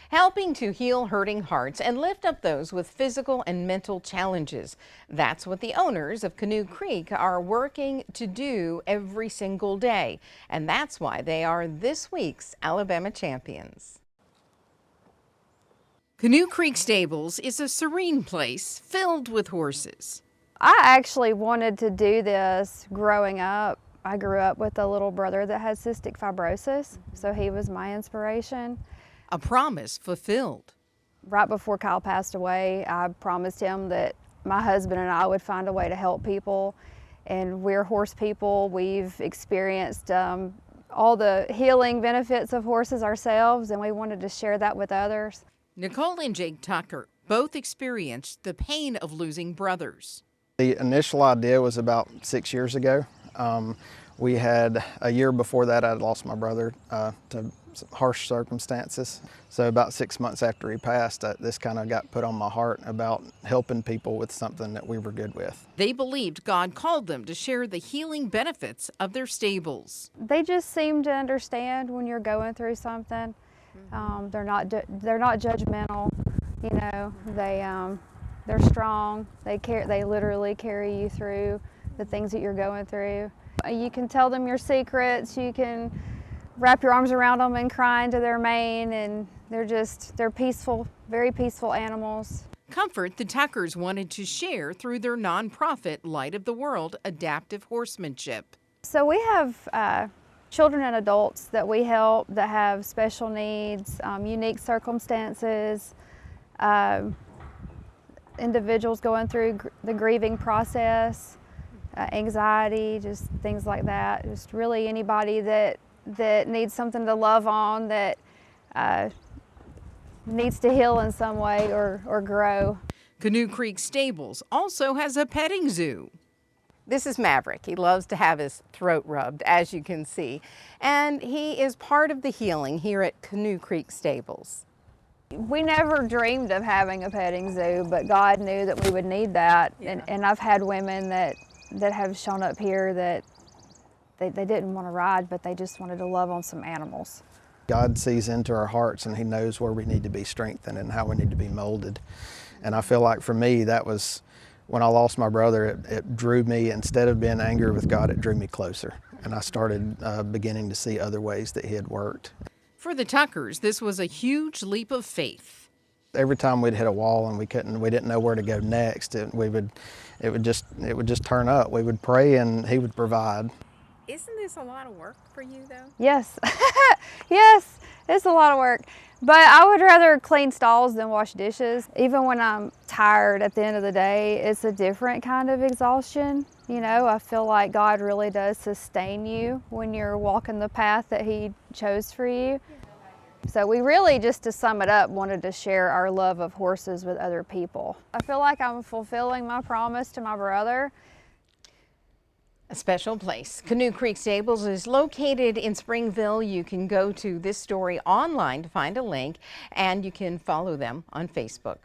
helping to heal hurting hearts and lift up those with physical and mental challenges. That's what the owners of Canoe Creek are working to do every single day, and that's why they are this week's Alabama champions. Canoe Creek Stables is a serene place filled with horses. I actually wanted to do this growing up. I grew up with a little brother that had cystic fibrosis, so he was my inspiration. A promise fulfilled. Right before Kyle passed away, I promised him that my husband and I would find a way to help people. And we're horse people. We've experienced all the healing benefits of horses ourselves, and we wanted to share that with others. Nicole and Jake Tucker both experienced the pain of losing brothers. The initial idea was about 6 years ago. We had a year before that I had lost my brother to some harsh circumstances. So about 6 months after he passed, this kind of got put on my heart about helping people with something that we were good with. They believed God called them to share the healing benefits of their stables. They just seem to understand when you're going through something. They're not judgmental. You know, they're strong. They literally carry you through the things that you're going through. You can tell them your secrets. You can wrap your arms around them and cry into their mane, and they're peaceful, very peaceful animals. Comfort the Tuckers wanted to share through their nonprofit Light of the World Adaptive Horsemanship. So we have children and adults that we help that have special needs, unique circumstances, individuals going through the grieving process, anxiety, just things like that. Just really anybody that needs something to love on, that needs to heal in some way or grow. Canoe Creek Stables also has a petting zoo. This is Maverick. He loves to have his throat rubbed, as you can see, and he is part of the healing here at Canoe Creek Stables. We never dreamed of having a petting zoo, but God knew that we would need that. Yeah. And I've had women that have shown up here that they didn't want to ride, but they just wanted to love on some animals. God sees into our hearts, and He knows where we need to be strengthened and how we need to be molded. And I feel like for me, that was when I lost my brother, it drew me, instead of being angry with God, it drew me closer. And I started beginning to see other ways that He had worked. For the Tuckers, this was a huge leap of faith. Every time we'd hit a wall and we didn't know where to go next, it would just turn up. We would pray and He would provide. Isn't this a lot of work for you, though? Yes, yes, it's a lot of work. But I would rather clean stalls than wash dishes. Even when I'm tired at the end of the day, it's a different kind of exhaustion. You know, I feel like God really does sustain you when you're walking the path that He chose for you. So we really, just to sum it up, wanted to share our love of horses with other people. I feel like I'm fulfilling my promise to my brother. A special place. Canoe Creek Stables is located in Springville. You can go to this story online to find a link, and you can follow them on Facebook.